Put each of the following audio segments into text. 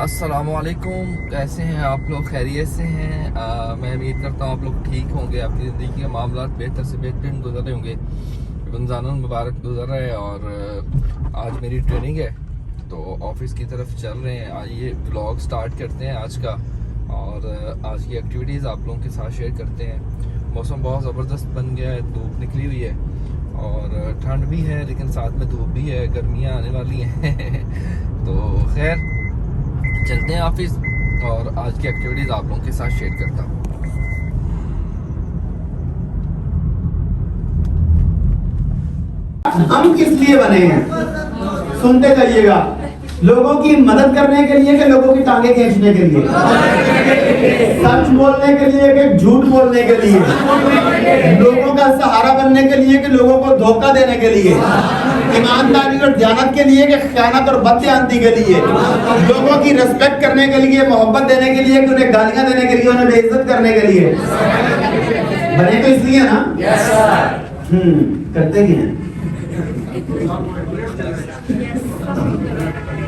السلام علیکم، کیسے ہیں آپ لوگ؟ خیریت سے ہیں؟ میں امید کرتا ہوں آپ لوگ ٹھیک ہوں گے، اپنی زندگی کے معاملات بہتر سے بہترین گزر رہے ہوں گے۔ رمضان المبارک گزر رہا ہے اور آج میری ٹریننگ ہے تو آفس کی طرف چل رہے ہیں۔ آئیے ولاگ سٹارٹ کرتے ہیں آج کا، اور آج کی ایکٹیویٹیز آپ لوگوں کے ساتھ شیئر کرتے ہیں۔ موسم بہت زبردست بن گیا ہے، دھوپ نکلی ہوئی ہے اور ٹھنڈ بھی ہے، لیکن ساتھ میں دھوپ بھی ہے، گرمیاں آنے والی ہیں تو خیر چلتے ہیں آفس اور آج کی ایکٹیویٹیز آپ لوگوں کے ساتھ شیئر کرتا ہوں۔ ہم کس لیے بنے ہیں؟ سنتے جائیے گا۔ لوگوں کی مدد کرنے کے لیے کہ لوگوں کی ٹانگیں کھینچنے کے لیے؟ سچ بولنے کے لیے کہ جھوٹ بولنے کے لیے؟ لوگوں کا سہارا بننے کے لیے کہ لوگوں کو دھوکہ دینے کے لیے؟ ایمانداری اور دیانت کے لیے کہ خیانت اور بددیانتی کے لیے؟ لوگوں کی ریسپیکٹ کرنے کے لیے، محبت دینے کے لیے کہ انہیں گالیاں دینے کے لیے، انہیں بے عزت کرنے کے لیے؟ بنے تو اس لیے نا؟ کرتے کیا ہیں؟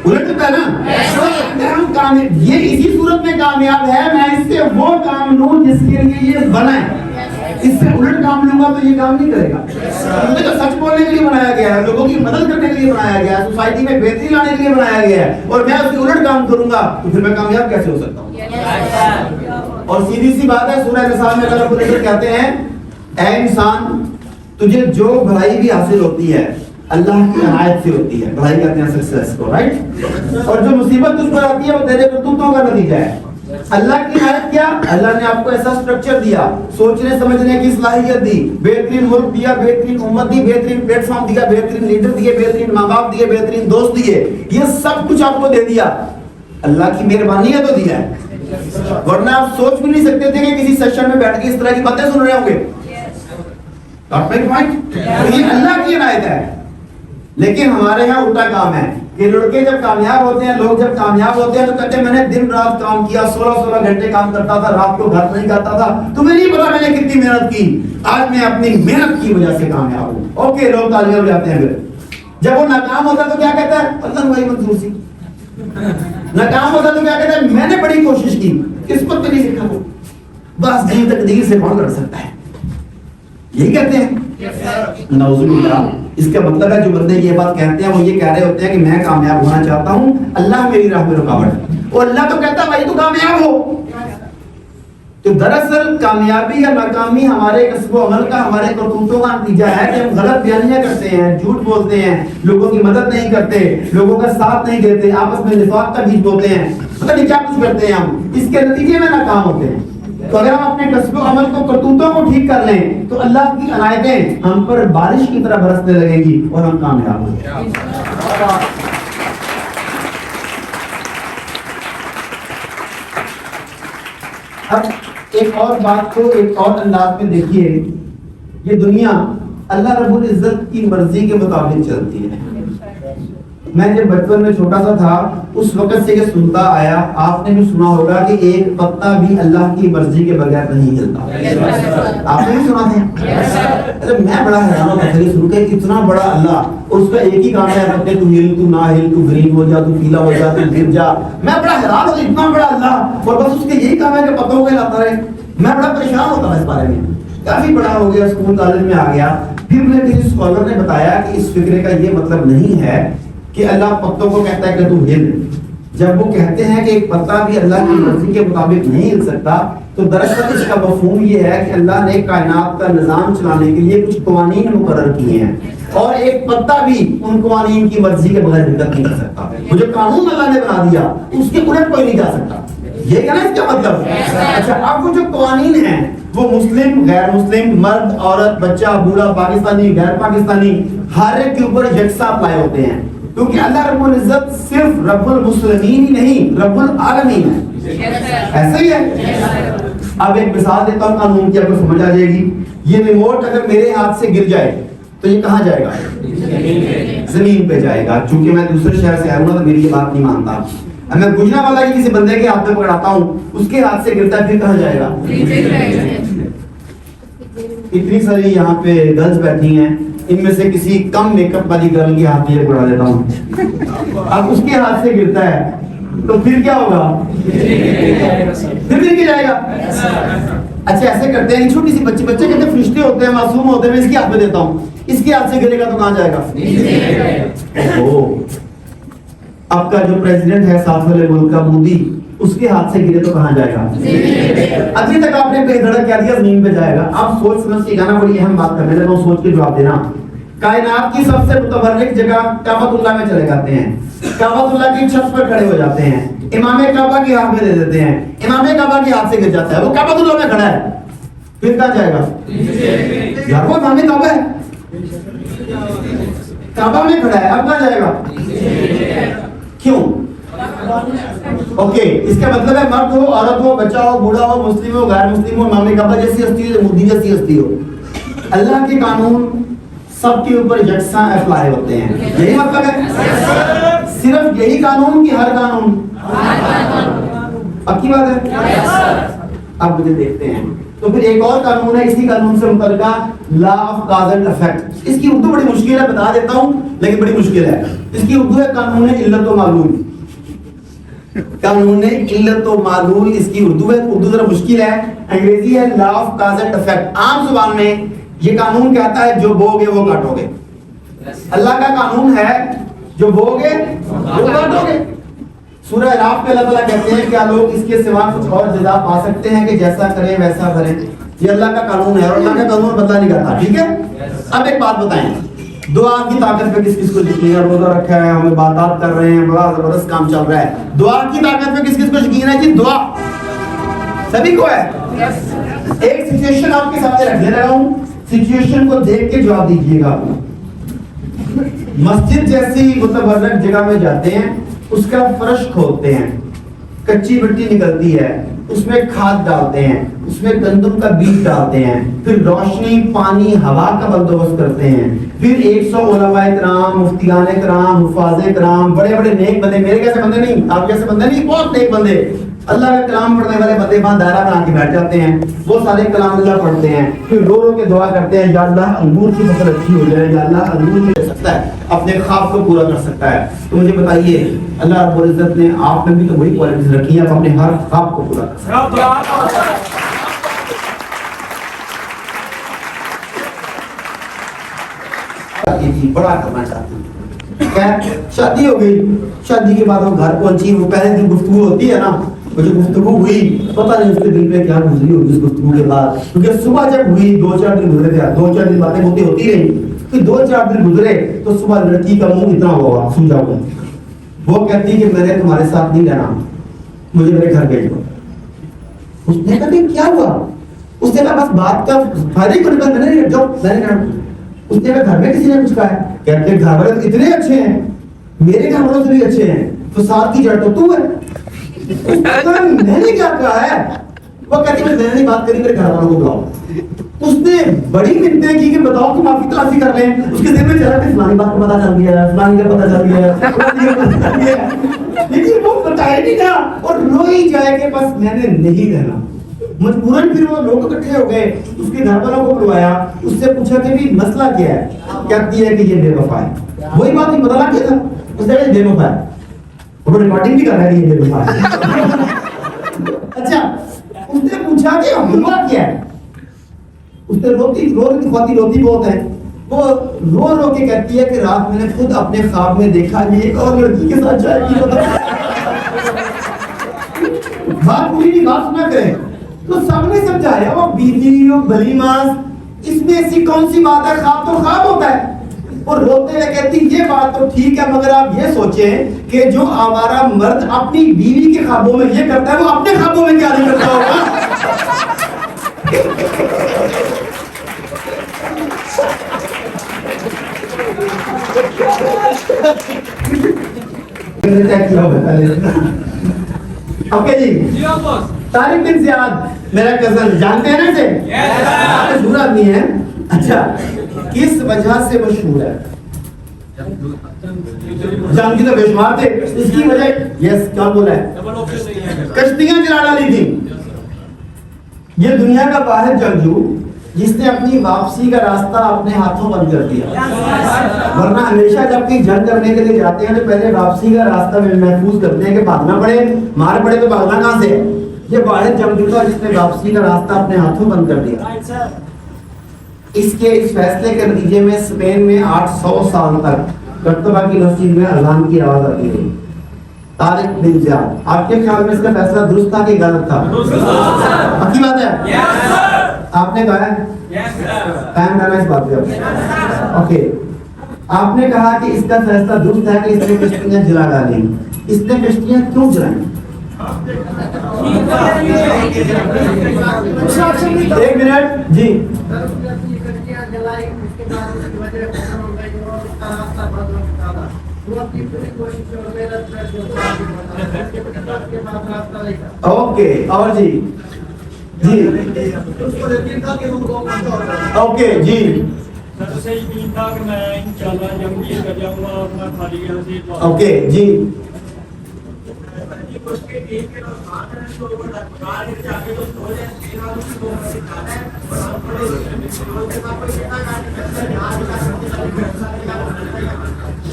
الٹ ہوتا ہے نا؟ یہ اسی صورت میں کامیاب ہے، میں اس سے وہ کام لوں جس کے لیے یہ بنا ہے۔ اس سے الٹ کام لوں گا تو یہ کام نہیں کرے گا۔ مجھے تو سچ بولنے کے لیے بنایا گیا ہے، لوگوں کی مدد کرنے کے لیے بنایا گیا ہے، سوسائٹی میں بہتری لانے کے لیے بنایا گیا ہے، اور میں اس کے الٹ کام کروں گا تو پھر میں کامیاب کیسے ہو سکتا ہوں؟ اور سیدھی سی بات ہے، سورہ نساء میں اللہ رب العزت کہتے ہیں اے انسان، تجھے جو بھلائی بھی حاصل ہوتی ہے اللہ کی عنایت سے ہوتی ہے۔ بھلائی کہتے ہیں سکسیس کو، رائٹ؟ اور جو مصیبت تجھ پر آتی ہے وہ تیرے کرتوتوں کا نتیجہ ہے۔ اللہ کی عنایت کیا؟ اللہ نے آپ کو ایسا سٹرکچر دیا، سوچنے سمجھنے کی صلاحیت دی، بہترین ملک دیا، بہترین امت دی، بہترین پلیٹ فارم دیا، بہترین لیڈر دیے، بہترین ماں باپ دیے، بہترین دوست دیے، یہ سب کچھ آپ کو دے دیا۔ اللہ کی مہربانی ہے تو دیا ہے، ورنہ آپ سوچ بھی نہیں سکتے تھے کہ کسی سیشن میں بیٹھ کے اس طرح کی باتیں سن رہے ہوں گے۔ یہ اللہ کی عنایت ہے۔ لیکن ہمارے ہاں الٹا کام ہے کہ لڑکے جب کامیاب ہوتے ہیں، لوگ جب کامیاب ہوتے ہیں تو کہتے ہیں میں نے دن رات کام کیا، 16 گھنٹے کام کرتا تھا، رات کو گھر نہیں کرتا تھا، تمہیں نہیں پتا میں نے کتنی محنت کی، آج میں اپنی محنت کی وجہ سے کامیاب ہوں۔ اوکے، لوگ تالیاں بجاتے ہیں۔ پھر جب وہ ناکام ہوتا ہے تو کیا کہتا ہے؟ اللہ بھائی منظور سی۔ ناکام ہوتا ہے تو کیا کہتا ہے؟ میں نے بڑی کوشش کی، قسمت تو نہیں سکھا، وہ بس جی تقدیر سے کون لڑ سکتا ہے، یہی کہتے ہیں۔ نعوذ باللہ۔ اس کا مطلب ہے جو بندے یہ بات کہتے ہیں وہ یہ کہہ رہے ہوتے ہیں کہ میں کامیاب ہونا چاہتا ہوں، اللہ میری راہ میں رکاوٹ ہے، اور اللہ تو کہتا ہے بھائی تو کامیاب ہو۔ تو دراصل کامیابی یا ناکامی ہمارے کسب و عمل کا، ہمارے کرتوتوں کا نتیجہ ہے کہ ہم غلط بیانیاں کرتے ہیں، جھوٹ بولتے ہیں، لوگوں کی مدد نہیں کرتے، لوگوں کا ساتھ نہیں دیتے، آپس میں نفاق کا بیج بوتے ہیں، پتہ نہیں کیا کچھ کرتے ہیں ہم، اس کے نتیجے میں ناکام ہوتے ہیں۔ تو اگر ہم اپنے کسب و عمل کو، کرتوتوں کو ٹھیک کر لیں تو اللہ کی عنایتیں ہم پر بارش کی طرح برسنے لگیں گی اور ہم کامیاب ہوں گے۔ اب ایک اور بات کو ایک اور انداز میں دیکھیے، یہ دنیا اللہ رب العزت کی مرضی کے مطابق چلتی ہے۔ میں جب بچپن میں چھوٹا سا تھا اس وقت سے یہ سنتا آیا، آپ نے بھی سنا ہوگا کہ ایک پتا بھی اللہ کی مرضی کے بغیر نہیں ہلتا۔ آپ نے بھی سنا تھا؟ میں بڑا حیران ہوتا تھا سن کے، اتنا بڑا اللہ، اور اس کا ایک ہی کام ہے کہ تو ہل تو نہ ہل، تو گرین ہو جا، تو پیلا ہو جا، تو گر جا۔ میں بڑا حیران ہوتا، اتنا بڑا اللہ، اور بس اس کے یہی کام ہے کہ پتوں کو ہلاتا رہے۔ میں بڑا پریشان ہوتا تھا اس بارے میں، کافی بڑا ہو گیا، اسکول کالج میں آ گیا، پھر مجھے کسی اسکالر نے بتایا کہ اس فکرے کا یہ مطلب نہیں ہے کہ اللہ پتوں کو کہتا ہے کہ تو ہل۔ جب وہ کہتے ہیں کہ ایک پتا بھی اللہ کی مرضی کے مطابق نہیں ہل سکتا تو دراصل اس کا مفہوم یہ ہے کہ اللہ نے کائنات کا نظام چلانے کے لیے کچھ قوانین مقرر کیے ہیں، اور ایک پتا بھی ان قوانین کی مرضی کے بغیر حرکت نہیں کر سکتا۔ وہ جو قانون اللہ نے بنا دیا اس کے الٹ کوئی نہیں جا سکتا، یہ کہنا اس کا مطلب۔ اچھا، اب وہ جو قوانین ہیں وہ مسلم، غیر مسلم، مرد، عورت، بچہ، بوڑھا، پاکستانی، غیر پاکستانی، ہر ایک کے اوپر یکساں اپلائی ہوتے ہیں، کیونکہ اللہ رب العزت صرف رب المسلمین ہی نہیں، رب العالمین ہے۔ ایسا ہی ہے۔ اب ایک مثال دیتا ہوں قانون کی، آپ کو سمجھ آ جائے گی۔ یہ ریموٹ اگر میرے ہاتھ سے گر جائے تو یہ کہاں جائے گا؟ زمین پہ جائے گا۔ چونکہ میں دوسرے شہر سے آیا ہوں تو میری یہ بات نہیں مانتا۔ اب میں گجرا والا کی کسی بندے کے ہاتھ میں پکڑاتا ہوں، اس کے ہاتھ سے گرتا ہے، پھر کہاں جائے گا؟ اتنی ساری یہاں پہ گرلز بیٹھی ہیں، ان میں سے کسی کم میک اپ والی گرل کے ہاتھ میں پکڑا دیتا ہوں، اب اس کے ہاتھ سے گرتا ہے تو پھر کیا ہوگا؟ پھر گر کے جائے گا. اچھا ایسے کرتے ہیں, چھوٹی سی بچے کہتے ہیں فرشتے ہوتے ہیں, معصوم ہوتے ہیں, میں اس کی ہاتھ میں دیتا ہوں, اس کے ہاتھ سے گرے گا تو کہاں جائے گا؟ آپ کا جو پریزیڈنٹ ہے ساتھ والے ملک کا, مودی, اس کے ہاتھ سے گرے تو کہاں جائے گا؟ ابھی تک آپ نے بے دھڑک کیا دیا, زمین پہ جائے گا. آپ سوچ سمجھ کے گانا, بڑی اہم بات کرنے لگا ہوں, سوچ کے جواب دینا. کائنات کی سب سے متبرک جگہ کعبۃ اللہ میں چلے جاتے ہیں, کعبۃ اللہ کی چھت پر کھڑے ہو جاتے ہیں, امام کعبہ کے ہاتھ میں دے دیتے ہیں, امام کعبہ کے ہاتھ سے گر جاتا ہے, وہ کعبۃ اللہ میں کھڑا ہے, پھر کہاں جائے گا؟ یار وہ امام کعبہ ہے, کعبہ میں کھڑا ہے, اب کہاں جائے گا؟ کیوں؟ اوکے, اس کا مطلب ہے مرد ہو, عورت ہو, بچہ ہو, بوڑھا ہو, مسلم ہو, غیر مسلم ہو, امام کعبہ جیسی ہستی ہو, مودی جیسی ہستی ہو, اللہ کے قانون سب کے اوپر یکساں اپلائی ہوتے ہیں. یہی مطلب ہے, صرف یہی قانون کی ہر قانون؟ پکی بات ہے. اب مجھے دیکھتے ہیں, تو پھر ایک اور قانون ہے اسی قانون سے متعلقہ, law of cause and effect. اس کی اردو بڑی مشکل ہے, بتا دیتا ہوں, لیکن بڑی مشکل ہے. اس کی اردو ہے قانون علت و معلول. قانون علت و معلول اس کی اردو ہے, اردو ذرا مشکل ہے, انگریزی ہے law of cause and effect. عام زبان میں یہ قانون کہتا ہے جو بو گے وہ کاٹو گے. اللہ کا قانون ہے جو بو گے وہ کاٹو گے. سورہ اعراف میں اللہ تعالیٰ کہتے ہیں کیا لوگ اس کے سوا کچھ اور جزا پا سکتے ہیں کہ جیسا کریں ویسا بھریں. یہ اللہ کا قانون ہے اور اللہ کا قانون بدلا نہیں کرتا. ٹھیک ہے, اب ایک بات بتائیں, دعا کی طاقت پہ کس کس کو یقین ہے؟ روزہ رکھا ہے, ہم عبادات کر رہے ہیں, بڑا زبردست کام چل رہا ہے. دعا کی طاقت پہ کس کس کو یقین ہے؟ جی دعا سبھی کو ہے. ایک سچویشن آپ کے سامنے رکھ دے رہا ہوں, سچویشن کو دیکھ کے جواب دیجیے گا. مسجد جیسی متبرک جگہ میں جاتے ہیں, اس کا فرش کھودتے ہیں, کچی مٹی نکلتی ہے, اس میں کھاد ڈالتے ہیں, اس میں گندم کا بیج ڈالتے ہیں, پھر روشنی, پانی, ہوا کا بندوبست کرتے ہیں, پھر 100 علماء کرام, مفتیان کرام, حفاظ کرام, بڑے بڑے نیک بندے, میرے جیسے بندے نہیں, آپ جیسے بندے نہیں, بہت نیک بندے, اللہ کا کلام پڑھنے والے بندے وہاں دائرہ بنا کے بیٹھ جاتے ہیں, وہ سارے کلام اللہ پڑھتے ہیں, پھر رو رو کے دعا کرتے ہیں, یا اللہ انگور کی فصل اچھی ہو جائے, یا اللہ انگور میں دے سکتا ہے, اپنے خواب کو پورا کر سکتا ہے. تو مجھے بتائیے, اللہ رب العزت نے آپ میں بھی تو وہی کوالٹیز رکھی ہیں, آپ اپنے ہر خواب کو پورا کر سکتے ہیں. بڑا کرنا چاہتے ہیں. شادی ہو گئی, شادی کے بعد وہ گھر پہنچی, وہ پہلے دن گفتگو ہوتی ہے نا, وہ جو گفتگو ہوئی پتہ نہیں اس کے دل پہ کیا گزری ہوگی اس گفتگو کے بعد, کیونکہ صبح جب ہوئی 2-4 دن گزرے تھے, 2-4 دن باتیں ہوتی رہی, پھر 2-4 دن گزرے تو صبح لڑکی کا منہ اتنا ہوا سوجا ہوا, وہ کہتی کہ میں نے تمہارے ساتھ نہیں رہنا, مجھے میرے گھر بھیجو. اس نے کہا کہ کیا ہوا؟ اس نے کہا بس بات کا فائدہ کو نکال, میں نے جاؤ میں نے کہا. اس نے کہا گھر میں کسی نے کچھ کہا ہے؟ کہتے ہیں گھر والے اتنے اچھے ہیں, میرے گھر والوں سے بھی اچھے ہیں, تو ساتھ کی جڑ تو ہے. میں نے کیا کہا ہے؟ وہ کہتی ہے میں نے بات کری, میرے گھر والوں کو بلاؤ. اس نے بڑی منتیں کی کہ بتاؤ کہ معافی تلافی کر لیں. اس کے ذہن میں چلا کہ فلانی بات کا پتہ چل گیا ہے, فلانی کا پتہ چل گیا ہے, لیکن وہ بتایا نہیں تھا, اور رو ہی جائے کہ بس میں نے نہیں رہنا. مجبوراً پھر وہ لوگ اکٹھے ہو گئے, اس کے گھر والوں کو بلوایا, اس سے پوچھا کہ بھی مسئلہ کیا ہے؟ کہتی ہے کہ یہ بے وفا ہے. وہی بات نہیں بدلا کیا تھا, اس نے کہا بے وفا ہے, وہ ریکارڈنگ بھی کر رہا ہے کہ یہ بے وفا ہے. اچھا, اس نے پوچھا کہ ہوا کیا ہے؟ اس نے روتی بہت ہے, وہ رو رو کے کہتی ہے کہ رات میں نے خود اپنے خواب میں دیکھا یہ ایک اور لڑکی کے ساتھ جائے گی. بات پوری نہیں, بات سنا کریں تو سب نے سمجھایا, وہ بیوی وہ بھلی ماس, اس میں ایسی کون سی بات ہے, خواب تو خواب ہوتا ہے. اور روتے ہوئے کہتی یہ بات تو ٹھیک ہے, مگر آپ یہ سوچیں کہ جو آوارہ مرد اپنی بیوی کے خوابوں میں یہ کرتا ہے, وہ اپنے خوابوں میں کیا نہیں کرتا ہوگا. اوکے جی, طارق بن زیاد میرا کزن, جانتے ہیں نا اسے؟ مشہور آدمی ہے. اچھا, کس وجہ سے مشہور ہے؟ جان کی تو بے شمار تھے, اس کی وجہ یس کیا بولا ہے, کشتیاں چلا ڈالی تھی. یہ دنیا کا واحد جنگجو جس نے اپنی واپسی کا راستہ اپنے ہاتھوں بند کر دیا. ورنہ ہمیشہ جب کہیں جنگ کرنے کے لیے جاتے ہیں تو پہلے واپسی کا راستہ محفوظ کرتے ہیں کہ بھاگنا پڑے, مار پڑے تو بھاگنا کہاں سے ہے. یہ واحد جنگجو تھا جس نے واپسی کا راستہ اپنے ہاتھوں بند کر دیا. اس فیصلے کے نتیجے میں اسپین میں 800 سال تک کرتبہ کی مسجد میں اذان کی آواز آتی رہی. طارق بن زیاد, آپ کے خیال میں اس کا فیصلہ درست تھا کہ غلط تھا؟ پکی بات ہے, آپ نے کہا ہے قائم کرنا اس بات پہ. اوکے, آپ نے کہا کہ اس کا فیصلہ درست ہے کہ اس نے کشتیاں جلا ڈالیں. اس نے کشتیاں کیوں جلائیں؟ ایک منٹ جی. اوکے, اور جی جی اوکے جی اوکے جی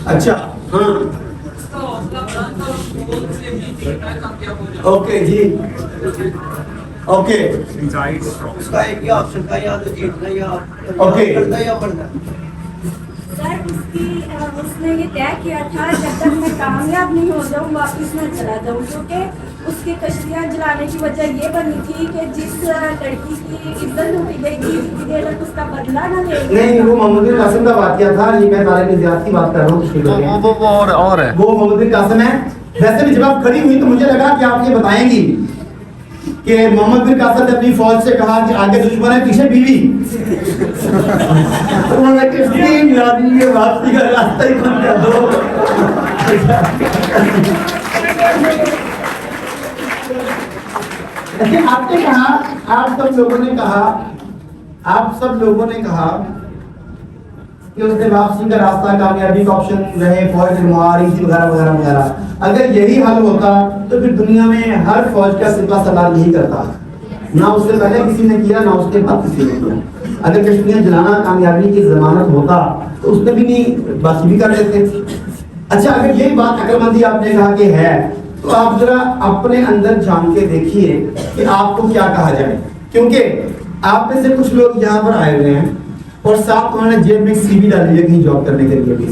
اچھا ہاں اوکے جی اوکے اوکے. سر اس نے یہ طے کیا تھا جب تک میں کامیاب نہیں ہو جاؤں واپس نہ چلا جاؤں, کیونکہ اس کی کشتیاں جلانے کی وجہ یہ بنی تھی کہ جس لڑکی کی عزت لوٹی گئی تھی اس کا بدلہ نہ لے. نہیں, وہ محمد بن قاسم کا واقعہ تھا. یہ میں طارق بن زیاد کی بات کر رہا ہوں. وہ اور ہے, وہ محمد بن قاسم ہے. ویسے بھی جب آپ کھڑی ہوئی تو مجھے لگا کہ آپ یہ بتائیں گی کہ محمد بن قاسم نے اپنی فوج سے کہا کہ آگے دشمن ہے پیچھے بیوی. انہوں نے کشتی ملا دی کہ واپسی کا راستہ ہی بند کر دو. آپ نے کہا, آپ سب لوگوں نے کہا کہ اس نے واپسی کا راستہ کامیابی کا آپشن رہے فوج معاہدے وغیرہ وغیرہ وغیرہ. اگر یہی حل ہوتا تو پھر دنیا میں ہر فوج کا سپہ سالار یہی کرتا. نہ اس سے پہلے کسی نے کیا, نہ اس کے بعد کسی نے کیا. اگر کشمیریاں جلانا کامیابی کی ضمانت ہوتا تو اس نے بھی نہیں, بس بھی کر لیتے. اچھا, اگر یہی بات عقل مندی آپ نے کہا کہ ہے تو آپ ذرا اپنے اندر جان کے دیکھیے کہ آپ کو کیا کہا جائے. کیونکہ آپ میں سے کچھ لوگ یہاں پر آئے ہوئے ہیں اور ساتھ انہوں نے جیب میں سی وی ڈالی ہے کہیں جاب کرنے کے لیے بھی.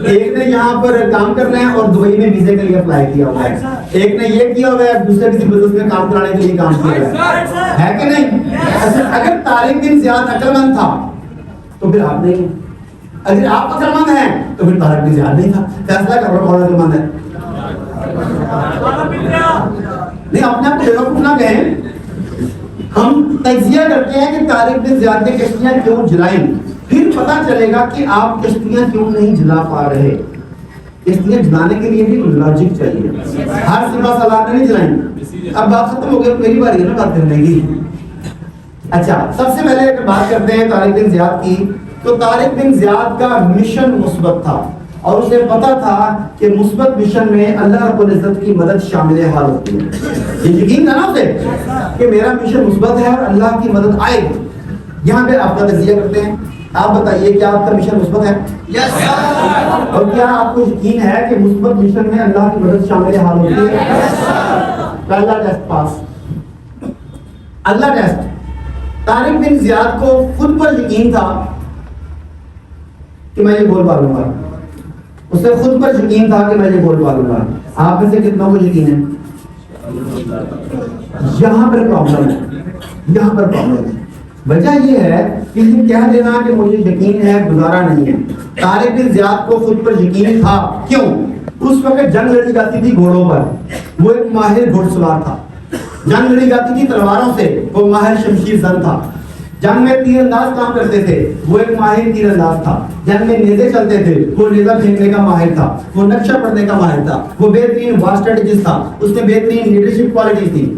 ایک نے یہاں پر کام کرنا ہے اور دبئی میں ویزے کے لیے اپلائی کیا ہوا ہے. ایک نے یہ کیا ہوا ہے, دوسرے کسی بزنس میں کام کرانے کے لیے کام کیا ہے کہ نہیں. اگر طارق بن زیاد عقل مند تھا تو پھر آپ نہیں. اگر آپ عقل مند ہیں تو پھر طارق بن زیاد نہیں تھا. فیصلہ کرو کون عقل مند ہے. نہیں, اپنے آپ کو بیوقوف نہ کہیں. ہم تجزیہ کرتے ہیں کہ طارق بن زیاد نے کشتیاں کیوں جلائیں, پھر پتہ چلے گا کہ آپ کشتیاں کیوں نہیں جلا پا رہے. کشتیاں جلانے کے لیے بھی لاجک چاہیے, ہر سپہ سالار نے نہیں جلائیں. اب بات ختم ہو گئی, میری باری ہے نا بات کرنے کی. اچھا, سب سے پہلے اگر بات کرتے ہیں طارق بن زیاد کی, تو طارق بن زیاد کا مشن مثبت تھا اور اسے پتا تھا کہ مثبت مشن میں اللہ رب العزت کی مدد شامل حال ہوتی ہے. یہ یقین تھا نا اسے کہ میرا مشن مثبت ہے اور اللہ کی مدد آئے گی. یہاں پہ آپ کا تجزیہ کرتے ہیں. آپ بتائیے کیا آپ کا مشن مثبت ہے؟ اور کیا آپ کو یقین ہے کہ مثبت مشن میں اللہ کی مدد شامل حال ہوتی ہے؟ پہلا ٹیسٹ پاس. اللہ ٹیسٹ, طارق بن زیاد کو خود پر یقین تھا کہ میں یہ گول پالوں گا. اسے خود پر یقین تھا کہ میں یہ گول پالوں گا. آپ میں سے کتنوں کو یقین ہے؟ یہاں پر پرابلم ہے, یہاں پر پرابلم ہے. وجہ یہ ہے کہ یہ کہہ دینا کہ مجھے یقین ہے گزارا نہیں ہے. طارق بن زیاد کو خود پر یقین تھا. کیوں؟ اس وقت جنگ لڑی جاتی تھی گھوڑوں پر, وہ ایک ماہر گھوڑ سوار تھا. جنگ لڑی جاتی تھی تلواروں سے, وہ ماہر شمشیر زن تھا. جنگ میں تیر انداز کام کرتے تھے, وہ ایک ماہر تیر انداز تھا. جنگ میں نیزے چلتے تھے, وہ نیزہ پھینکنے کا ماہر تھا. وہ نقشہ پڑھنے کا ماہر تھا. وہ بہترین وار اسٹریٹجسٹ تھا. اس میں بہترین لیڈرشپ کوالٹی تھی.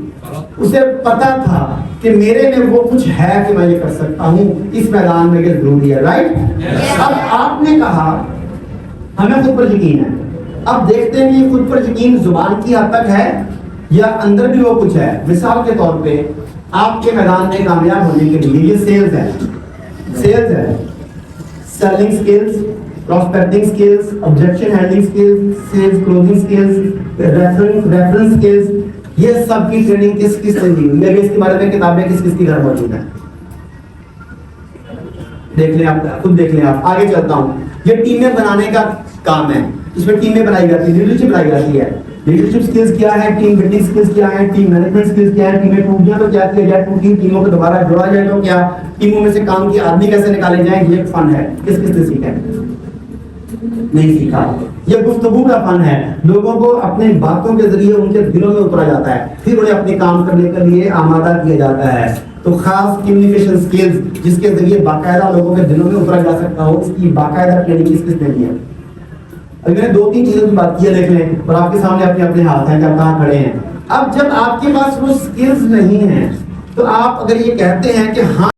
اسے پتا تھا کہ میرے میں وہ کچھ ہے کہ میں یہ کر سکتا ہوں, اس میدان میں یہ ضروری ہے. رائٹ. اب آپ نے کہا ہمیں خود پر یقین ہے. اب دیکھتے ہیں کہ خود پر یقین زبان کی حد تک ہے یا اندر بھی وہ کچھ ہے. مثال کے طور پہ آپ کے میدان میں کامیاب ہونے کے لیے یہ سیلز ہے. سیلز ہے selling skills, prospecting skills, objection handling skills, sales closing skills, reference skills, یہ سب کی ٹریننگ کس سے دی ہوئی ہے. اس کے بارے میں کتابیں کس کی گھر موجود ہیں, دیکھ لیں آپ, خود دیکھ لیں آپ. آگے چلتا ہوں. یہ ٹیمیں بنانے کا کام ہے, اس میں ٹیمیں بنائی جاتی ہیں, لیڈرشپ بنائی جاتی ہے. لیڈرشپ سکلز کیا ہے, ٹیم بلڈنگ سکلز کیا ہے, ٹیم مینجمنٹ سکلز کیا ہے, ٹیمیں ٹوٹ جائیں تو کیا کیا جائے, ٹوٹی ٹیموں کو دوبارہ جوڑا جائے تو کیا, ٹیموں میں سے کام کے آدمی کیسے نکالے جائیں, یہ ایک فن ہے. کس نے سیکھا ہے؟ نہیں سیکھا. یہ گفتگو کا فن ہے. لوگوں کو اپنے باتوں کے ذریعے ان کے دلوں میں اترا جاتا ہے, پھر انہیں اپنے کام کرنے کے لیے آمادہ کیا جاتا ہے. تو خاص کمیونیکیشن سکلز جس کے ذریعے باقاعدہ لوگوں کے دلوں میں اترا جا سکتا ہو, اس کی باقاعدہ ٹریننگ کس نے دی ہے. ابھی میں نے 2-3 چیزوں کی بات کی ہے, دیکھ لیں, اور آپ کے سامنے اپنے اپنے ہاتھ ہیں کہ آپ کہاں کھڑے ہیں. اب جب آپ کے پاس وہ سکلز نہیں ہیں تو آپ اگر یہ کہتے ہیں کہ ہاں